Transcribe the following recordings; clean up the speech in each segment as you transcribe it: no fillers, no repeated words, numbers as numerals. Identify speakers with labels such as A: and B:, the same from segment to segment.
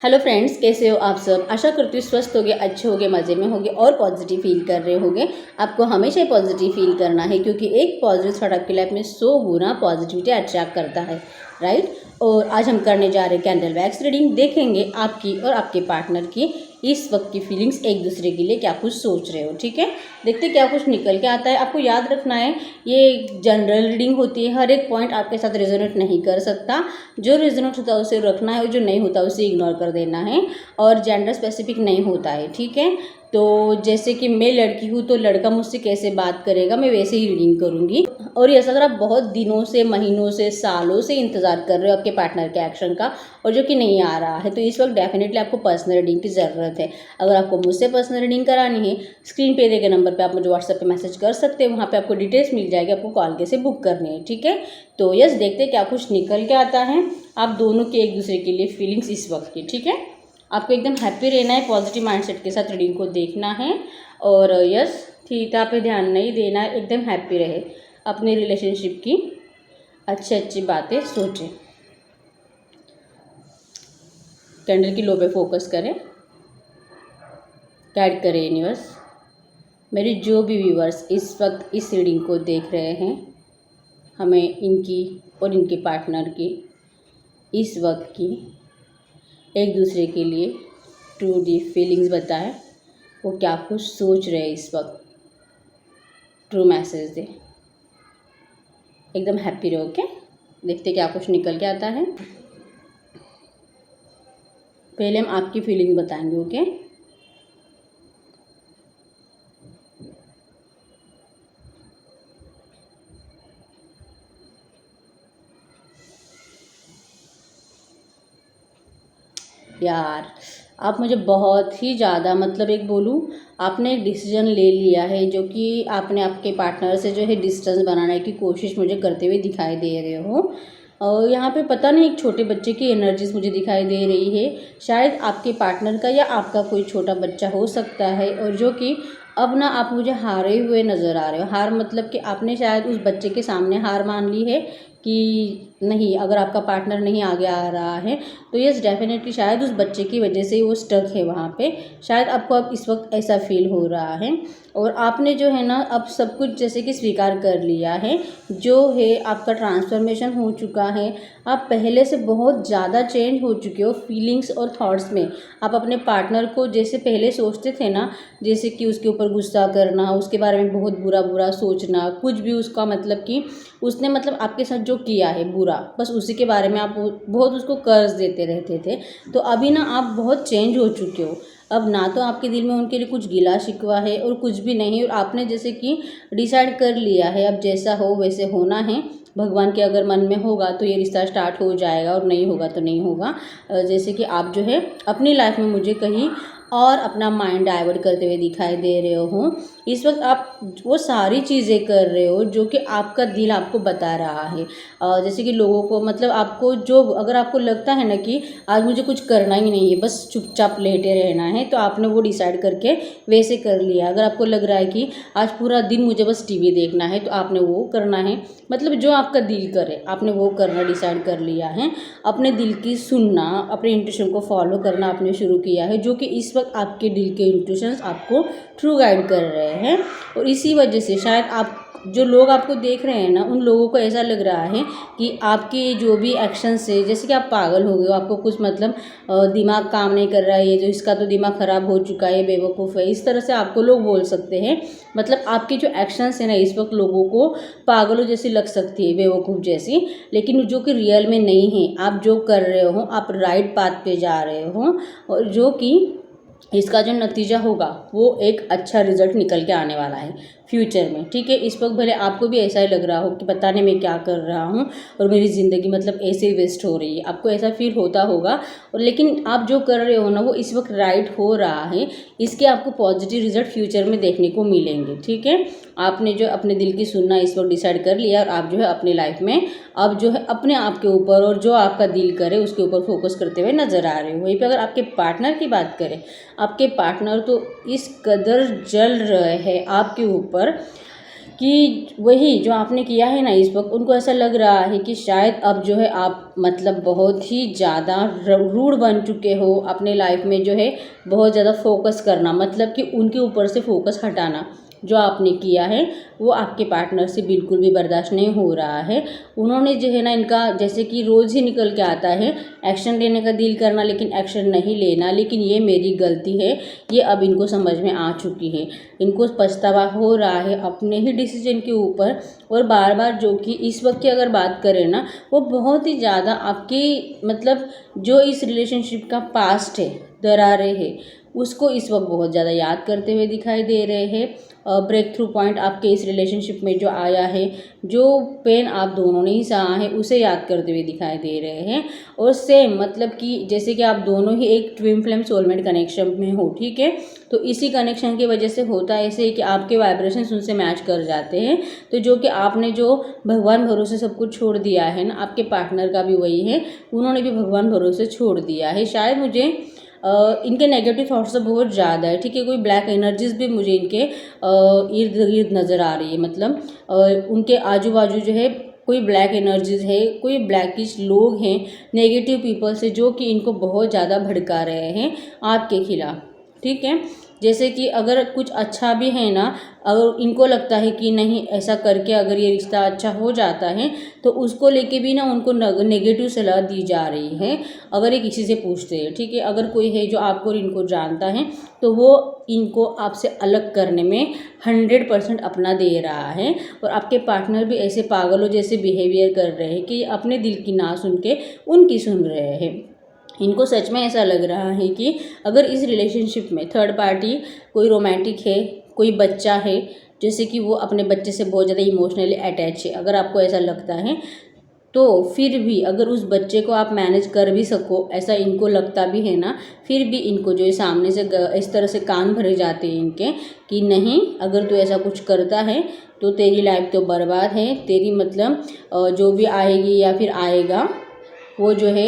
A: Hello friends, कैसे हो आप सब। आशा करती हूँ स्वस्थ होगे, अच्छे होगे, मज़े में होगे और पॉजिटिव फील कर रहे होगे। आपको हमेशा पॉजिटिव फील करना है क्योंकि एक पॉजिटिव थॉट आपकी लाइफ में 100 गुना पॉजिटिविटी अट्रैक्ट करता है, राइट। और आज हम करने जा रहे हैं कैंडल वैक्स रीडिंग। देखेंगे आपकी और आपके पार्टनर की इस वक्त की फीलिंग्स एक दूसरे के लिए क्या कुछ सोच रहे हो, ठीक है। देखते क्या कुछ निकल के आता है। आपको याद रखना है ये जनरल रीडिंग होती है, हर एक पॉइंट आपके साथ रेजोनेट नहीं कर सकता। जो रेजोनेट होता है उसे रखना है और जो नहीं होता उसे इग्नोर कर देना है। और जेंडर स्पेसिफिक नहीं होता है, ठीक है। तो जैसे कि मैं लड़की हूँ तो लड़का मुझसे कैसे बात करेगा मैं वैसे ही रीडिंग करूँगी। और यस, अगर आप बहुत दिनों से, महीनों से, सालों से इंतज़ार कर रहे हो आपके पार्टनर के एक्शन का और जो कि नहीं आ रहा है, तो इस वक्त डेफिनेटली आपको पर्सनल रीडिंग की ज़रूरत है। अगर आपको मुझसे पर्सनल रीडिंग करानी है, स्क्रीन पे दिए गए नंबर पे आप मुझे व्हाट्सएप पे मैसेज कर सकते हैं। वहाँ पे आपको डिटेल्स मिल जाएगी, आपको कॉल कैसे बुक करनी है, ठीक है। तो यस, देखते क्या कुछ निकल के आता है आप दोनों के एक दूसरे के लिए फीलिंग्स इस वक्त की, ठीक है। आपको एकदम हैप्पी रहना है, पॉजिटिव माइंडसेट के साथ रीडिंग को देखना है। और यस, थीटा पे ध्यान नहीं देना है, एकदम हैप्पी रहे, अपने रिलेशनशिप की अच्छी अच्छी बातें सोचें। कैंडल की लो पे फोकस करें, गाइड करें यूनिवर्स। मेरे जो भी व्यूअर्स इस वक्त इस रीडिंग को देख रहे हैं, हमें इनकी और इनके पार्टनर की इस वक्त की एक दूसरे के लिए ट्रू डीप फीलिंग्स बताएं। वो क्या कुछ सोच रहे हैं इस वक्त, ट्रू मैसेज दे। एकदम हैप्पी रहो, ओके। देखते क्या कुछ निकल के आता है। पहले हम आपकी फीलिंग बताएंगे, ओके। यार, आप मुझे बहुत ही ज़्यादा, मतलब एक बोलूँ, आपने एक डिसीजन ले लिया है जो कि आपने आपके पार्टनर से जो है डिस्टेंस बनाने की कोशिश मुझे करते हुए दिखाई दे रहे हो। और यहाँ पे पता नहीं, एक छोटे बच्चे की एनर्जीज मुझे दिखाई दे रही है। शायद आपके पार्टनर का या आपका कोई छोटा बच्चा हो सकता है, और जो कि अब ना आप मुझे हारे हुए नज़र आ रहे हो। हार मतलब कि आपने शायद उस बच्चे के सामने हार मान ली है कि नहीं, अगर आपका पार्टनर नहीं आगे आ रहा है तो यस डेफिनेटली शायद उस बच्चे की वजह से वो स्टक है वहाँ पे। शायद आपको अब इस वक्त ऐसा फील हो रहा है। और आपने जो है ना अब सब कुछ जैसे कि स्वीकार कर लिया है, जो है आपका ट्रांसफॉर्मेशन हो चुका है। आप पहले से बहुत ज़्यादा चेंज हो चुके हो फीलिंग्स और थॉट्स में। आप अपने पार्टनर को जैसे पहले सोचते थे ना, जैसे कि उसके ऊपर गुस्सा करना, उसके बारे में बहुत बुरा बुरा सोचना, कुछ भी उसका मतलब कि उसने मतलब आपके साथ जो किया है बुरा, बस उसी के बारे में आप बहुत उसको कर्ज देते रहते थे। तो अभी ना आप बहुत चेंज हो चुके हो। अब ना तो आपके दिल में उनके लिए कुछ गिला शिकवा है और कुछ भी नहीं। और आपने जैसे कि डिसाइड कर लिया है अब जैसा हो वैसे होना है। भगवान के अगर मन में होगा तो ये रिश्ता स्टार्ट हो जाएगा और नहीं होगा तो नहीं होगा। जैसे कि आप जो है अपनी लाइफ में मुझे कहीं और अपना माइंड डाइवर्ट करते हुए दिखाई दे रहे हो। इस वक्त आप वो सारी चीज़ें कर रहे हो जो कि आपका दिल आपको बता रहा है। जैसे कि लोगों को, मतलब आपको जो, अगर आपको लगता है ना कि आज मुझे कुछ करना ही नहीं है, बस चुपचाप लेटे रहना है, तो आपने वो डिसाइड करके वैसे कर लिया। अगर आपको लग रहा है कि आज पूरा दिन मुझे बस टीवी देखना है, तो आपने वो करना है। मतलब जो आपका दिल करे आपने वो करना डिसाइड कर लिया है। अपने दिल की सुनना, अपने इंट्यूशन को फॉलो करना आपने शुरू किया है, जो कि इस वक्त आपके दिल के इंट्यूशंस आपको ट्रू गाइड कर रहे हैं। और इसी वजह से शायद आप, जो लोग आपको देख रहे हैं ना, उन लोगों को ऐसा लग रहा है कि आपके जो भी एक्शन से, जैसे कि आप पागल हो गए हो, आपको कुछ मतलब दिमाग काम नहीं कर रहा है, ये जो इसका तो दिमाग ख़राब हो चुका है, बेवकूफ़ है, इस तरह से आपको लोग बोल सकते हैं। मतलब आपके जो एक्शंस है ना इस वक्त लोगों को पागलों जैसी लग सकती है, बेवकूफ़ जैसी, लेकिन जो कि रियल में नहीं है। आप जो कर रहे हो आप राइट पाथ पे जा रहे हो, और जो कि इसका जो नतीजा होगा वो एक अच्छा रिजल्ट निकल के आने वाला है फ्यूचर में, ठीक है। इस वक्त भले आपको भी ऐसा ही लग रहा हो कि पता नहीं मैं क्या कर रहा हूँ और मेरी ज़िंदगी मतलब ऐसे ही वेस्ट हो रही है, आपको ऐसा फील होता होगा। और लेकिन आप जो कर रहे हो ना वो इस वक्त राइट हो रहा है। इसके आपको पॉजिटिव रिजल्ट फ्यूचर में देखने को मिलेंगे, ठीक है। आपने जो अपने दिल की सुनना इस वक्त डिसाइड कर लिया, और आप जो है अपनी लाइफ में अब जो है अपने आप के ऊपर और जो आपका दिल करे उसके ऊपर फोकस करते हुए नजर आ रहे हो। वहीं पे अगर आपके पार्टनर की बात करें, आपके पार्टनर तो इस कदर जल रहे हैं आपके ऊपर कि वही जो आपने किया है ना इस वक्त, उनको ऐसा लग रहा है कि शायद अब जो है आप मतलब बहुत ही ज़्यादा रूड बन चुके हो अपने लाइफ में, जो है बहुत ज़्यादा फोकस करना, मतलब कि उनके ऊपर से फोकस हटाना जो आपने किया है वो आपके पार्टनर से बिल्कुल भी बर्दाश्त नहीं हो रहा है। उन्होंने जो है ना, इनका जैसे कि रोज़ ही निकल के आता है एक्शन लेने का डील करना, लेकिन एक्शन नहीं लेना, लेकिन ये मेरी गलती है, ये अब इनको समझ में आ चुकी है। इनको पछतावा हो रहा है अपने ही डिसीजन के ऊपर। और बार बार जो कि इस वक्त की अगर बात करें ना, वो बहुत ही ज़्यादा आपकी मतलब जो इस रिलेशनशिप का पास्ट है, दरारें है, उसको इस वक्त बहुत ज़्यादा याद करते हुए दिखाई दे रहे हैं। ब्रेक थ्रू पॉइंट आपके इस रिलेशनशिप में जो आया है, जो पेन आप दोनों ने ही सहा है, उसे याद करते हुए दिखाई दे रहे हैं। और सेम मतलब कि जैसे कि आप दोनों ही एक ट्विन फ्लेम सोलमेट कनेक्शन में हो, ठीक है, तो इसी कनेक्शन की वजह से होता है ऐसे कि आपके वाइब्रेशंस उनसे मैच कर जाते हैं। तो जो कि आपने जो भगवान भरोसे सब कुछ छोड़ दिया है ना, आपके पार्टनर का भी वही है, उन्होंने भी भगवान भरोसे छोड़ दिया है। शायद मुझे इनके नेगेटिव थॉट्स तो बहुत ज़्यादा है, ठीक है, कोई ब्लैक एनर्जीज भी मुझे इनके इर्द गिर्द नज़र आ रही है, मतलब उनके आजू बाजू जो है कोई ब्लैक एनर्जीज है, कोई ब्लैकिश लोग हैं, नेगेटिव पीपल से, जो कि इनको बहुत ज़्यादा भड़का रहे हैं आपके खिलाफ, ठीक है। जैसे कि अगर कुछ अच्छा भी है ना, अगर इनको लगता है कि नहीं ऐसा करके अगर ये रिश्ता अच्छा हो जाता है, तो उसको लेके भी ना उनको नेगेटिव सलाह दी जा रही है। अगर ये किसी से पूछते हैं, ठीक है, अगर कोई है जो आपको और इनको जानता है, तो वो इनको आपसे अलग करने में 100% अपना दे रहा है। और आपके पार्टनर भी ऐसे पागलों जैसे बिहेवियर कर रहे हैं कि अपने दिल की ना सुन के उनकी सुन रहे हैं। इनको सच में ऐसा लग रहा है कि अगर इस रिलेशनशिप में थर्ड पार्टी कोई रोमांटिक है, कोई बच्चा है, जैसे कि वो अपने बच्चे से बहुत ज़्यादा इमोशनली अटैच है, अगर आपको ऐसा लगता है, तो फिर भी अगर उस बच्चे को आप मैनेज कर भी सको, ऐसा इनको लगता भी है ना, फिर भी इनको जो है सामने से इस तरह से कान भरे जाते हैं इनके कि नहीं, अगर तू ऐसा कुछ करता है तो तेरी लाइफ तो बर्बाद है, तेरी मतलब जो भी आएगी या फिर आएगा वो जो है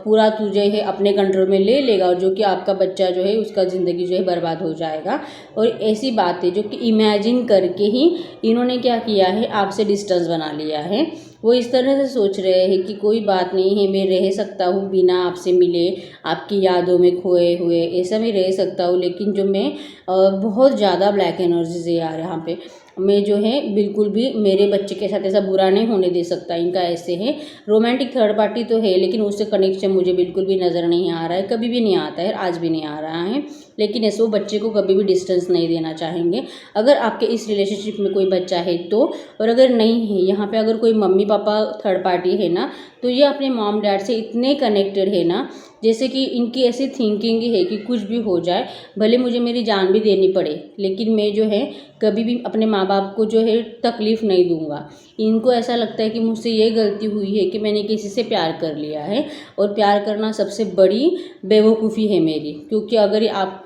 A: पूरा तुझे है अपने कंट्रोल में ले लेगा, और जो कि आपका बच्चा जो है उसका ज़िंदगी जो है बर्बाद हो जाएगा। और ऐसी बातें जो कि इमेजिन करके ही इन्होंने क्या किया है, आपसे डिस्टेंस बना लिया है। वो इस तरह से सोच रहे हैं कि कोई बात नहीं है, मैं रह सकता हूँ बिना आपसे मिले, आपकी यादों में खोए हुए, ऐसा मैं रह सकता हूँ, लेकिन जो मैं बहुत ज़्यादा ब्लैक एनर्जीज है यार यहाँ पे, मैं जो है बिल्कुल भी मेरे बच्चे के साथ ऐसा बुरा नहीं होने दे सकता। इनका ऐसे है, रोमांटिक थर्ड पार्टी तो है, लेकिन उससे कनेक्शन मुझे बिल्कुल भी नज़र नहीं आ रहा है, कभी भी नहीं आता है, आज भी नहीं आ रहा है। लेकिन ऐसे वो बच्चे को कभी भी डिस्टेंस नहीं देना चाहेंगे। अगर आपके इस रिलेशनशिप में कोई बच्चा है तो, और अगर नहीं है, यहाँ पे अगर कोई मम्मी पापा थर्ड पार्टी है ना, तो ये अपने मॉम डैड से इतने कनेक्टेड है ना, जैसे कि इनकी ऐसी थिंकिंग है कि कुछ भी हो जाए, भले मुझे मेरी जान भी देनी पड़े, लेकिन मैं जो है कभी भी अपने माँ बाप को जो है तकलीफ़ नहीं दूंगा। इनको ऐसा लगता है कि मुझसे ये गलती हुई है कि मैंने किसी से प्यार कर लिया है, और प्यार करना सबसे बड़ी बेवकूफ़ी है मेरी, क्योंकि अगर ये आपको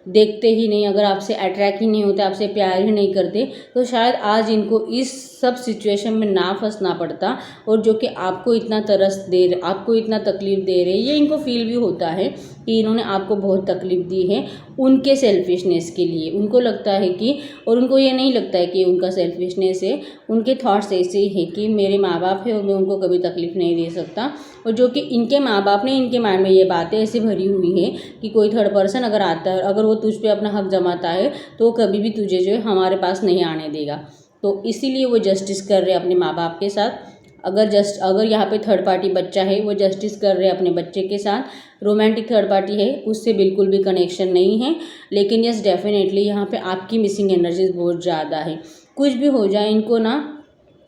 A: देखते ही नहीं, अगर आपसे अट्रैक्ट ही नहीं होते, आपसे प्यार ही नहीं करते, तो शायद आज इनको इस सब सिचुएशन में ना फंसना पड़ता। और जो कि आपको इतना आपको इतना तकलीफ़ दे रहे, ये इनको फील भी होता है कि इन्होंने आपको बहुत तकलीफ़ दी है उनके सेल्फिशनेस के लिए। उनको लगता है कि, और उनको ये नहीं लगता है कि उनका सेल्फिशनेस है, उनके थॉट्स ऐसे ही है कि मेरे माँ बाप है और मैं उनको कभी तकलीफ़ नहीं दे सकता। और जो कि इनके माँ बाप ने इनके माइंड में ये बातें ऐसे भरी हुई है कि कोई थर्ड पर्सन अगर आता है, अगर वो तुझ पे अपना हक जमाता है, तो वो कभी भी तुझे जो है हमारे पास नहीं आने देगा। तो इसीलिए वो जस्टिस कर रहे हैं अपने माँ बाप के साथ। अगर यहाँ पे थर्ड पार्टी बच्चा है, वो जस्टिस कर रहे हैं अपने बच्चे के साथ। रोमांटिक थर्ड पार्टी है, उससे बिल्कुल भी कनेक्शन नहीं है, लेकिन यस डेफिनेटली यहाँ पे आपकी मिसिंग एनर्जीज बहुत ज़्यादा है। कुछ भी हो जाए, इनको ना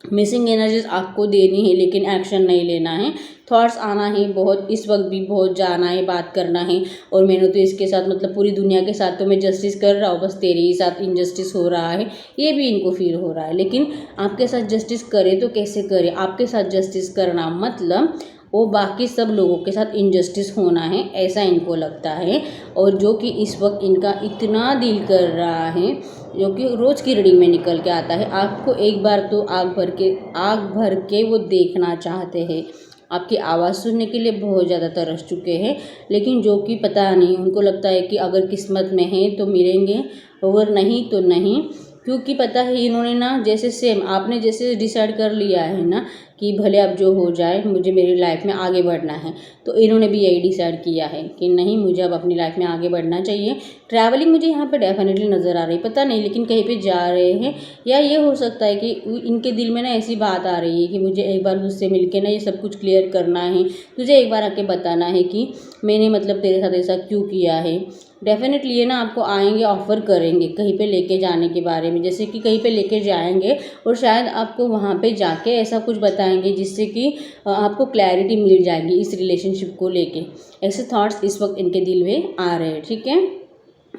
A: मिसिंग एनर्जीज आपको देनी है, लेकिन एक्शन नहीं लेना है। थॉट्स आना है बहुत, इस वक्त भी बहुत जाना है, बात करना है, और मैंने तो इसके साथ मतलब पूरी दुनिया के साथ तो मैं जस्टिस कर रहा हूँ, बस तेरे ही साथ इनजस्टिस हो रहा है, ये भी इनको फील हो रहा है। लेकिन आपके साथ जस्टिस करे तो कैसे करे, आपके साथ जस्टिस करना मतलब वो बाकी सब लोगों के साथ इनजस्टिस होना है, ऐसा इनको लगता है। और जो कि इस वक्त इनका इतना दिल कर रहा है, जो कि रोज़ की रीडिंग में निकल के आता है, आपको एक बार तो आग भर के वो देखना चाहते हैं, आपकी आवाज़ सुनने के लिए बहुत ज़्यादा तरस चुके हैं। लेकिन जो कि पता नहीं, उनको लगता है कि अगर किस्मत में है तो मिलेंगे, और नहीं तो नहीं। क्योंकि पता है इन्होंने ना जैसे सेम आपने जैसे डिसाइड कर लिया है ना कि भले अब जो हो जाए मुझे मेरी लाइफ में आगे बढ़ना है, तो इन्होंने भी यही डिसाइड किया है कि नहीं मुझे अब अपनी लाइफ में आगे बढ़ना चाहिए। ट्रैवलिंग मुझे यहाँ पे डेफिनेटली नज़र आ रही, पता नहीं लेकिन कहीं पे जा रहे हैं, या ये हो सकता है कि इनके दिल में ना ऐसी बात आ रही है कि मुझे एक बार उससे मिलके ना ये सब कुछ क्लियर करना है, तुझे एक बार आके बताना है कि मैंने मतलब तेरे साथ ऐसा क्यों किया है। डेफिनेटली ये ना आपको आएंगे, ऑफ़र करेंगे कहीं पे लेके जाने के बारे में, जैसे कि कहीं पे लेके जाएंगे और शायद आपको वहाँ पे जाके ऐसा कुछ बताएंगे जिससे कि आपको क्लैरिटी मिल जाएगी इस रिलेशनशिप को लेके। ऐसे थॉट्स इस वक्त इनके दिल में आ रहे हैं, ठीक है,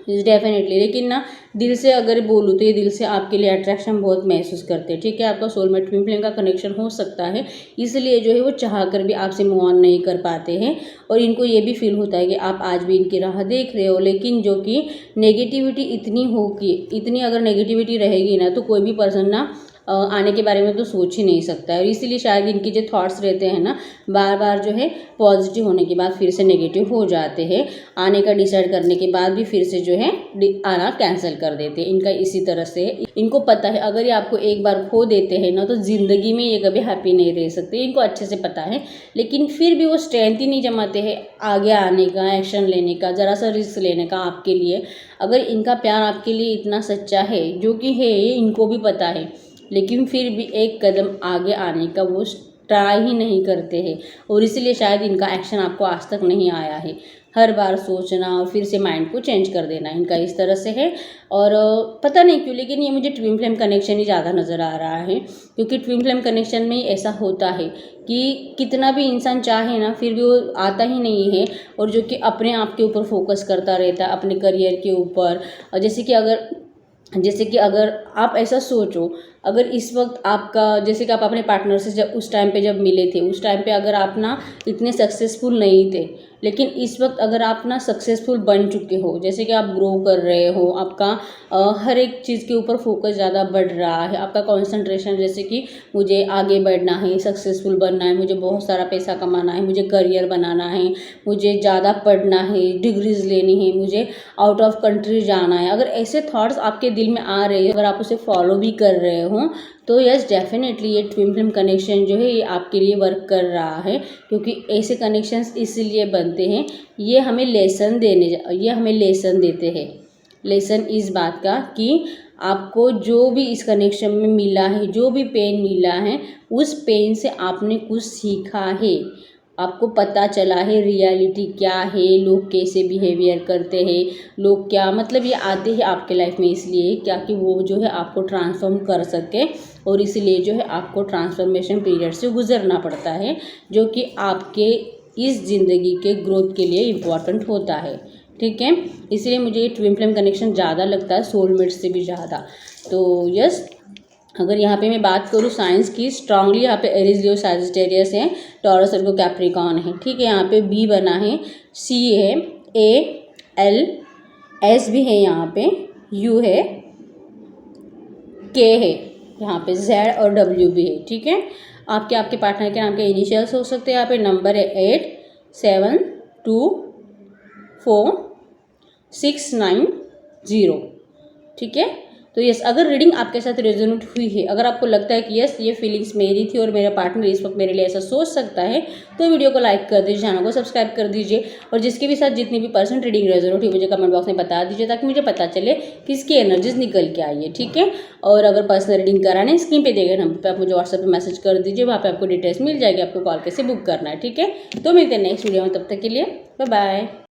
A: डेफिनेटली। लेकिन ना दिल से अगर बोलूँ तो ये दिल से आपके लिए अट्रैक्शन बहुत महसूस करते हैं, ठीक है। आपका सोलमेट ट्विन फ्लेम का कनेक्शन हो सकता है, इसलिए जो है वो चाह कर भी आपसे मूव ऑन नहीं कर पाते हैं, और इनको ये भी फील होता है कि आप आज भी इनकी राह देख रहे हो, लेकिन जो कि नेगेटिविटी इतनी हो कि इतनी अगर नेगेटिविटी रहेगी ना तो कोई भी पर्सन ना आने के बारे में तो सोच ही नहीं सकता है, और इसीलिए शायद इनके जो थॉट्स रहते हैं ना बार बार जो है पॉजिटिव होने के बाद फिर से नेगेटिव हो जाते हैं, आने का डिसाइड करने के बाद भी फिर से जो है आना कैंसिल कर देते हैं। इनका इसी तरह से इनको पता है अगर ये आपको एक बार खो देते हैं ना तो ज़िंदगी में ये कभी हैप्पी नहीं रह सकते, इनको अच्छे से पता है। लेकिन फिर भी वो स्ट्रेंथ ही नहीं जमाते हैं आगे आने का, एक्शन लेने का, ज़रा सा रिस्क लेने का आपके लिए। अगर इनका प्यार आपके लिए इतना सच्चा है, जो कि है ये इनको भी पता है, लेकिन फिर भी एक कदम आगे आने का वो ट्राई ही नहीं करते हैं, और इसीलिए शायद इनका एक्शन आपको आज तक नहीं आया है। हर बार सोचना और फिर से माइंड को चेंज कर देना इनका इस तरह से है, और पता नहीं क्यों लेकिन ये मुझे ट्विन फ्लेम कनेक्शन ही ज़्यादा नज़र आ रहा है, क्योंकि ट्विन फ्लेम कनेक्शन में ऐसा होता है कि कितना भी इंसान चाहे ना फिर भी वो आता ही नहीं है, और जो कि अपने आप के ऊपर फोकस करता रहता है, अपने करियर के ऊपर। और जैसे कि अगर आप ऐसा सोचो, अगर इस वक्त आपका जैसे कि आप अपने पार्टनर से जब उस टाइम पे जब मिले थे, उस टाइम पे अगर आप ना इतने सक्सेसफुल नहीं थे, लेकिन इस वक्त अगर आप ना सक्सेसफुल बन चुके हो, जैसे कि आप ग्रो कर रहे हो, आपका हर एक चीज़ के ऊपर फोकस ज़्यादा बढ़ रहा है, आपका कंसंट्रेशन जैसे कि मुझे आगे बढ़ना है, सक्सेसफुल बनना है, मुझे बहुत सारा पैसा कमाना है, मुझे करियर बनाना है, मुझे ज़्यादा पढ़ना है, डिग्रीज लेनी है, मुझे आउट ऑफ कंट्री जाना है, अगर ऐसे थॉट्स आपके दिल में आ रहे हैं, अगर आप उसे फॉलो भी कर रहे हो तो यस डेफिनेटली ये ट्विन फ्लेम कनेक्शन जो है ये आपके लिए वर्क कर रहा है, क्योंकि ऐसे कनेक्शंस इसीलिए बनते हैं, ये हमें लेसन देते हैं। लेसन इस बात का कि आपको जो भी इस कनेक्शन में मिला है, जो भी पेन मिला है, उस पेन से आपने कुछ सीखा है, आपको पता चला है रियलिटी क्या है, लोग कैसे बिहेवियर करते हैं, लोग क्या मतलब ये आते हैं आपके लाइफ में इसलिए क्या कि वो जो है आपको ट्रांसफॉर्म कर सके, और इसीलिए जो है आपको ट्रांसफॉर्मेशन पीरियड से गुजरना पड़ता है, जो कि आपके इस ज़िंदगी के ग्रोथ के लिए इम्पॉर्टेंट होता है, ठीक है। इसलिए मुझे ये ट्विन फ्लेम कनेक्शन ज़्यादा लगता है सोलमेट से भी ज़्यादा। तो यस, अगर यहाँ पे मैं बात करूँ साइंस की, स्ट्रांगली यहाँ पे एरीज, लियो, सैजिटेरियस है, टॉरस, वर्गो, कैप्रिकॉर्न है, ठीक है। यहाँ पे बी बना है, सी है, ए, एल, एस भी है, यहाँ पे यू है, के है, यहाँ पे जेड और डब्ल्यू भी है, ठीक है। आपके पार्टनर के नाम के इनिशियल्स हो सकते हैं। यहाँ पे नंबर है 872469 ठीक है। तो यस, अगर रीडिंग आपके साथ रेजोनेट हुई है, अगर आपको लगता है कि यस ये फीलिंग्स मेरी थी और मेरा पार्टनर इस वक्त मेरे लिए ऐसा सोच सकता है, तो वीडियो को लाइक कर दीजिए, चैनल को सब्सक्राइब कर दीजिए, और जिसके भी साथ जितनी भी पर्सन रीडिंग रेजोनेट हुई मुझे कमेंट बॉक्स में बता दीजिए, ताकि मुझे पता चले किसकी एनर्जीज निकल के आई है, ठीक है। और अगर पर्सनल रीडिंग कराने स्क्रीन पे देगा नंबर पर आप मुझे व्हाट्सएप पर मैसेज कर दीजिए, वहाँ पर आपको डिटेल्स मिल जाएगी, आपको कॉल कैसे बुक करना है, ठीक है। तो मिलते हैं नेक्स्ट वीडियो में, तब तक के लिए बाय बाय।